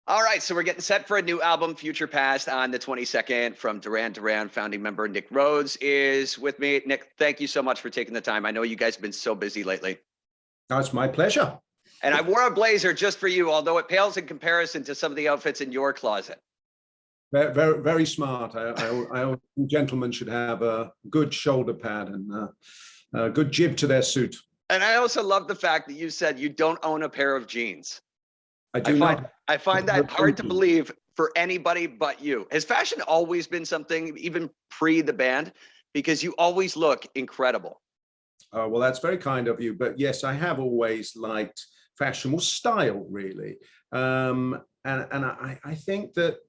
All right, so we're getting set for a new album, Future Past, on the 22nd from Duran Duran. Founding member Nick Rhodes is with me. Nick, thank you so much for taking the time. I know you guys have been so busy lately. Oh, it's my pleasure. And I wore a blazer just for you, although it pales in comparison to some of the outfits in your closet. Very, very, very smart. Gentlemen should have a good shoulder pad and a good jib to their suit. And I also love the fact that you said you don't own a pair of jeans. I find that hard to believe for anybody but you. Has fashion always been something, even pre the band? Because you always look incredible. Oh, well, that's very kind of you. But yes, I have always liked fashion, or style, really. And I think that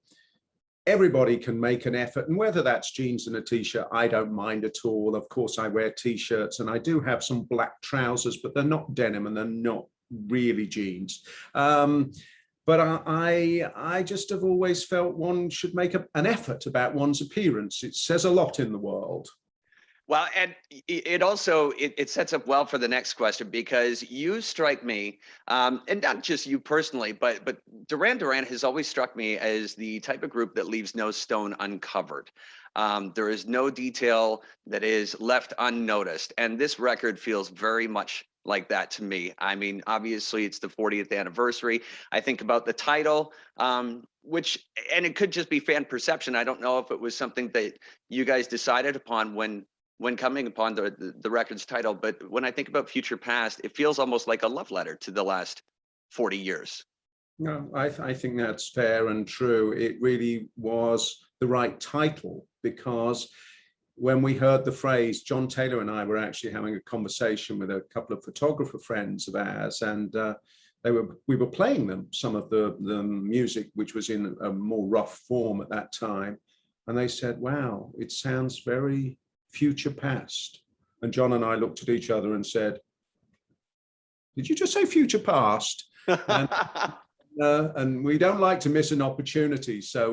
everybody can make an effort, and whether that's jeans and a t-shirt, I don't mind at all. Of course, I wear t-shirts, and I do have some black trousers, but they're not denim and they're not really jeans. But I just have always felt one should make an effort about one's appearance. It says a lot in the world. Well, and it also, it sets up well for the next question, because you strike me, and not just you personally, but Duran Duran has always struck me as the type of group that leaves no stone uncovered. There is no detail that is left unnoticed. And this record feels very much like that to me. I mean, obviously it's the 40th anniversary. I think about the title, which, and it could just be fan perception. I don't know if it was something that you guys decided upon when coming upon the record's title, but when I think about Future Past, it feels almost like a love letter to the last 40 years. No, I think that's fair and true. It really was the right title, because when we heard the phrase, John Taylor and I were actually having a conversation with a couple of photographer friends of ours, and we were playing them some of the music, which was in a more rough form at that time, and they said, "Wow, it sounds very Future Past." And John and I looked at each other and said, "Did you just say future past?" And we don't like to miss an opportunity, so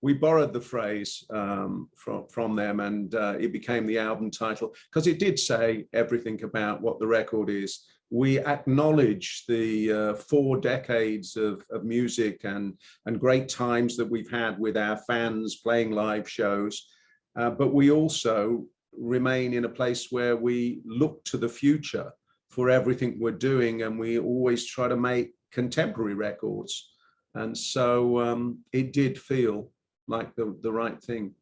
we borrowed the phrase from them, and it became the album title, because it did say everything about what the record is. We acknowledge the 4 decades of music and great times that we've had with our fans playing live shows. But we also remain in a place where we look to the future for everything we're doing, and we always try to make contemporary records. And so it did feel like the right thing.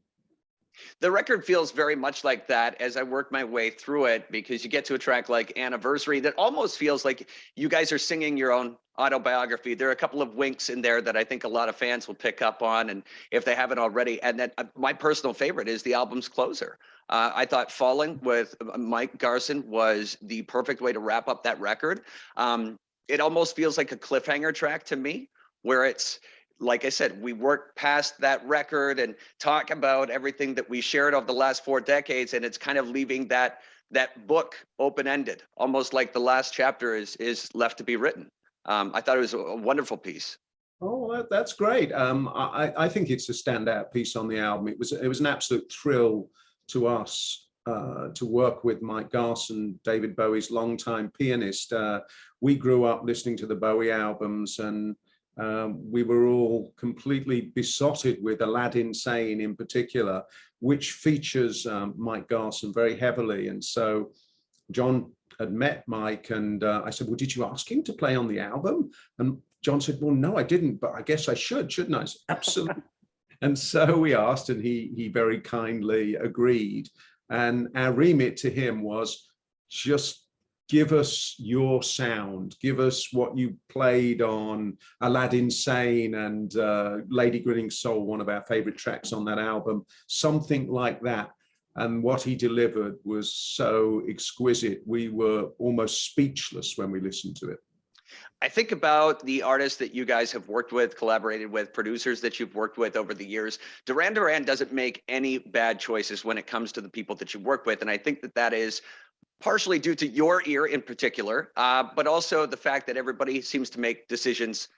The record feels very much like that as I work my way through it, because you get to a track like Anniversary that almost feels like you guys are singing your own autobiography. There are a couple of winks in there that I think a lot of fans will pick up on, and if they haven't already. And then my personal favorite is the album's closer. I thought Falling with Mike Garson was the perfect way to wrap up that record. It almost feels like a cliffhanger track to me, where it's, like I said, we work past that record and talk about everything that we shared over the last 4 decades, and it's kind of leaving that book open-ended, almost like the last chapter is left to be written. I thought it was a wonderful piece. Oh, that's great. I think it's a standout piece on the album. It was an absolute thrill to us to work with Mike Garson, David Bowie's longtime pianist. We grew up listening to the Bowie albums, and we were all completely besotted with Aladdin Sane in particular, which features Mike Garson very heavily. And so John had met Mike, and I said, "Well, did you ask him to play on the album?" And John said, "Well, no, I didn't, but I guess I shouldn't I?" I said, "Absolutely." And so we asked, and he very kindly agreed. And our remit to him was just give us your sound, give us what you played on Aladdin Sane and Lady Grinning Soul, one of our favorite tracks on that album, something like that. And what he delivered was so exquisite. We were almost speechless when we listened to it. I think about the artists that you guys have worked with, collaborated with, producers that you've worked with over the years. Duran Duran doesn't make any bad choices when it comes to the people that you work with. And I think that is partially due to your ear in particular, but also the fact that everybody seems to make decisions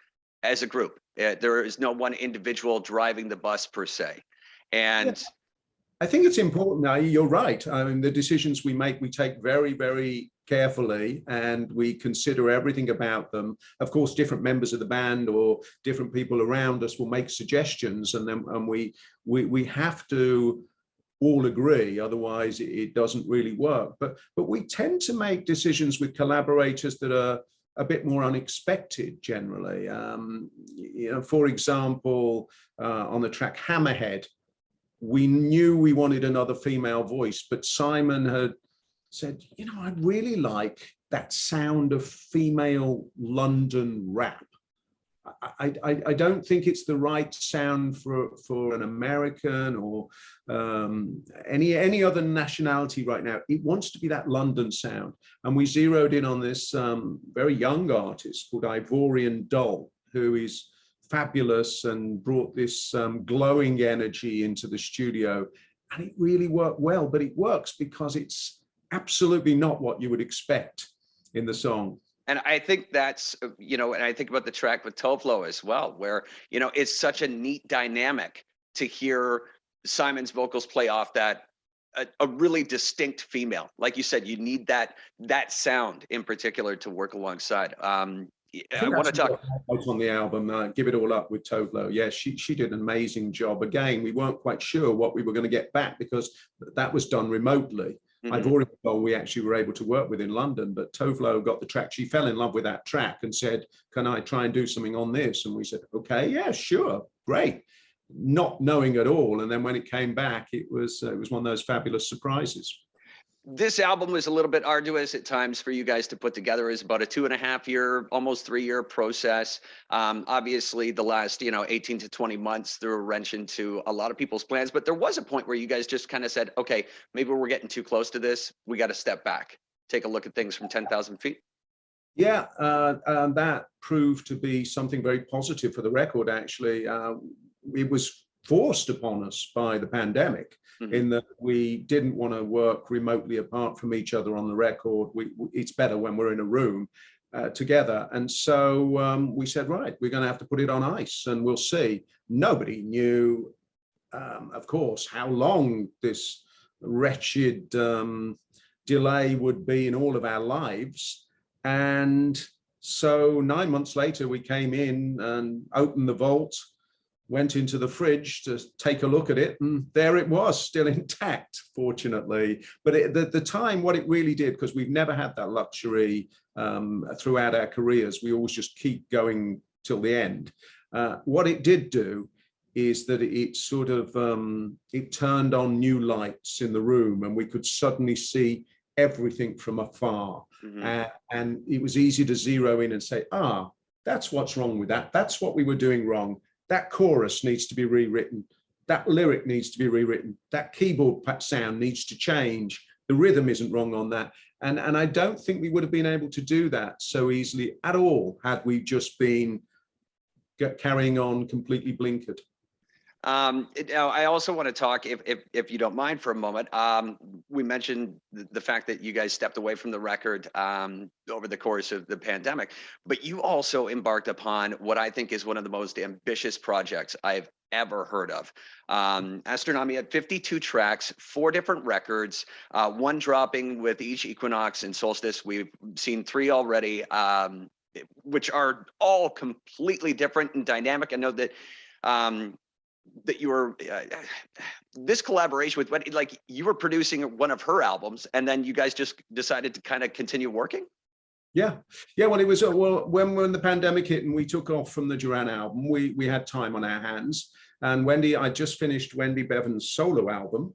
as a group. There is no one individual driving the bus per se. And I think it's important. Now, you're right. I mean, the decisions we make, we take very, very carefully, and we consider everything about them. Of course, different members of the band or different people around us will make suggestions, and then we have to all agree, otherwise it doesn't really work. But we tend to make decisions with collaborators that are a bit more unexpected generally. You know, for example, on the track Hammerhead, we knew we wanted another female voice, but Simon had said, you know, I'd really like that sound of female London rap. I don't think it's the right sound for an American or any other nationality right now. It wants to be that London sound. And we zeroed in on this very young artist called Ivorian Doll, who is fabulous and brought this glowing energy into the studio. And it really worked well, but it works because it's absolutely not what you would expect in the song. And I think that's, you know, and I think about the track with Tove Lo as well, where, you know, it's such a neat dynamic to hear Simon's vocals play off that a really distinct female. Like you said, you need that sound in particular to work alongside. I want to talk on the album, Give It All Up with Tove Lo. Yeah, she did an amazing job. Again, we weren't quite sure what we were going to get back because that was done remotely. Mm-hmm. We actually were able to work with in London, but Tove Lo got the track. She fell in love with that track and said, can I try and do something on this? And we said, okay, yeah, sure, great. Not knowing at all. And then when it came back, it was one of those fabulous surprises. This album was a little bit arduous at times for you guys to put together. It's about a 2.5-year, almost 3-year process. Obviously, the last 18 to 20 months threw a wrench into a lot of people's plans. But there was a point where you guys just kind of said, okay, maybe we're getting too close to this. We got to step back, take a look at things from 10,000 feet. Yeah, that proved to be something very positive for the record, actually. It was forced upon us by the pandemic. Mm-hmm. In that we didn't want to work remotely apart from each other on the record. It's better when we're in a room together. And so we said, right, we're going to have to put it on ice and we'll see. Nobody knew, of course, how long this wretched delay would be in all of our lives. And so 9 months later, we came in and opened the vault, went into the fridge to take a look at it, and there it was, still intact, fortunately. But at the time, what it really did, because we've never had that luxury throughout our careers, we always just keep going till the end. What it did do is that it sort of, it turned on new lights in the room, and we could suddenly see everything from afar. Mm-hmm. And it was easy to zero in and say, that's what's wrong with that. That's what we were doing wrong. That chorus needs to be rewritten. That lyric needs to be rewritten. That keyboard sound needs to change. The rhythm isn't wrong on that. And I don't think we would have been able to do that so easily at all had we just been carrying on completely blinkered. Now, I also want to talk, if you don't mind for a moment, we mentioned the fact that you guys stepped away from the record over the course of the pandemic, but you also embarked upon what I think is one of the most ambitious projects I've ever heard of. Astronomy had 52 tracks, 4 different records, 1 dropping with each equinox and solstice. We've seen 3 already, which are all completely different and dynamic. I know that that you were this collaboration with Wendy, like you were producing one of her albums and then you guys just decided to kind of continue working. Yeah. Well, it was when the pandemic hit and we took off from the Duran album, we had time on our hands, and I just finished Wendy Bevan's solo album,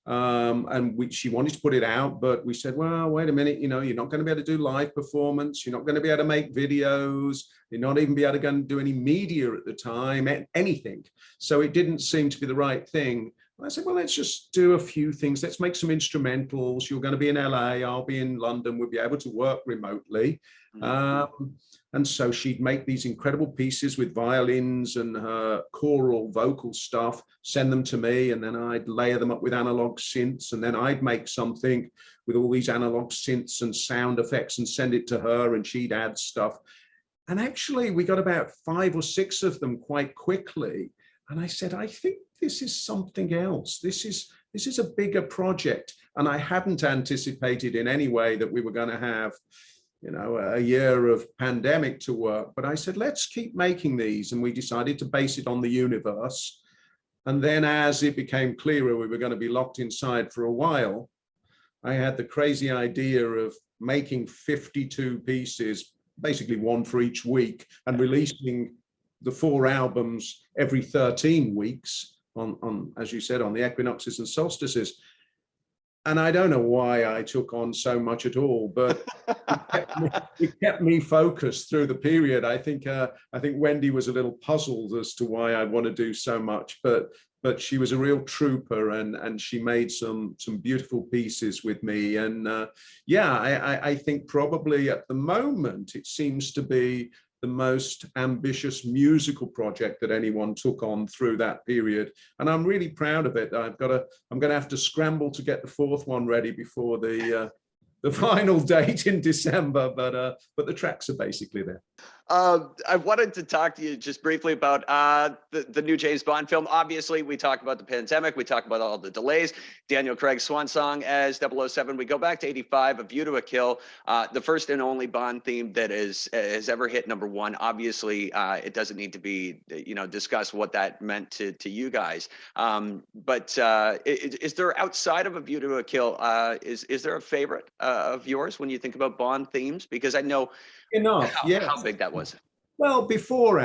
and she wanted to put it out, but we said, well, wait a minute, you're not going to be able to do live performance, you're not going to be able to make videos, you're not even be able to go and do any media at the time, anything. So it didn't seem to be the right thing. I said, well, let's just do a few things. Let's make some instrumentals. You're going to be in LA, I'll be in London. We'll be able to work remotely. Mm-hmm. And so she'd make these incredible pieces with violins and her choral vocal stuff, send them to me, and then I'd layer them up with analog synths, and then I'd make something with all these analog synths and sound effects and send it to her, and she'd add stuff. And actually, we got about 5 or 6 of them quite quickly. And I said, I think this is something else. This this is a bigger project. And I hadn't anticipated in any way that we were going to have, you know, a year of pandemic to work. But I said, let's keep making these. And we decided to base it on the universe. And then as it became clearer we were going to be locked inside for a while, I had the crazy idea of making 52 pieces, basically one for each week, and releasing the 4 albums every 13 weeks on, as you said, on the equinoxes and solstices. And I don't know why I took on so much at all, but it kept me focused through the period. I think Wendy was a little puzzled as to why I want to do so much, but she was a real trooper, and she made some beautiful pieces with me. And yeah, I think probably at the moment it seems to be the most ambitious musical project that anyone took on through that period, and I'm really proud of it. I'm going to have to scramble to get the 4th one ready before the final date in December, but the tracks are basically there. I wanted to talk to you just briefly about the new James Bond film. Obviously, we talk about the pandemic. We talk about all the delays. Daniel Craig's swan song as 007. We go back to 85, A View to a Kill, the first and only Bond theme that has ever hit #1. Obviously, it doesn't need to be, you know, discussed what that meant to you guys. But is there, outside of A View to a Kill, is there a favorite of yours when you think about Bond themes? Because I know how big that was. Well, before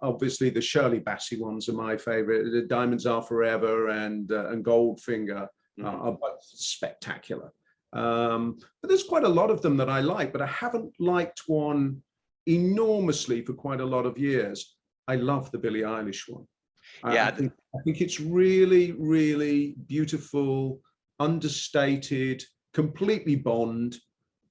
obviously the Shirley Bassey ones are my favorite. The Diamonds Are Forever and Goldfinger are both spectacular. But there's quite a lot of them that I like, but I haven't liked one enormously for quite a lot of years. I love the Billie Eilish one. Yeah, I think it's really, really beautiful, understated, completely Bond,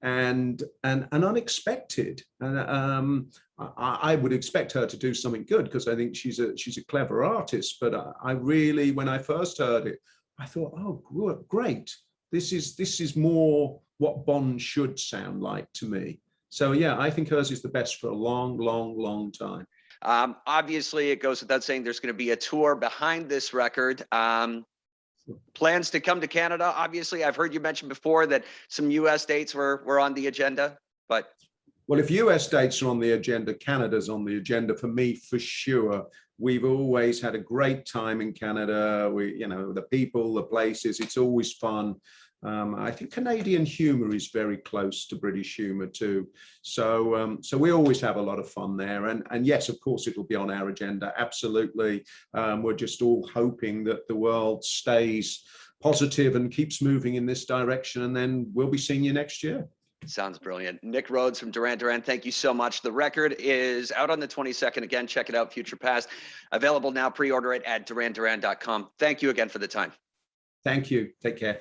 and unexpected. And I would expect her to do something good, because I think she's a clever artist. But I really, when I first heard it, I thought, oh, great! This is more what Bond should sound like to me. So yeah, I think hers is the best for a long, long, long time. Obviously, it goes without saying there's going to be a tour behind this record. Plans to come to Canada. Obviously, I've heard you mention before that some US dates were on the agenda, but. Well, if US dates are on the agenda, Canada's on the agenda for me, for sure. We've always had a great time in Canada. You know, the people, the places, it's always fun. I think Canadian humor is very close to British humor too. So we always have a lot of fun there. And yes, of course, it'll be on our agenda. Absolutely. We're just all hoping that the world stays positive and keeps moving in this direction. And then we'll be seeing you next year. Sounds brilliant. Nick Rhodes from Duran Duran, thank you so much. The record is out on the 22nd. Again, check it out, Future Past. Available now. Pre-order it at duranduran.com. Thank you again for the time. Thank you. Take care.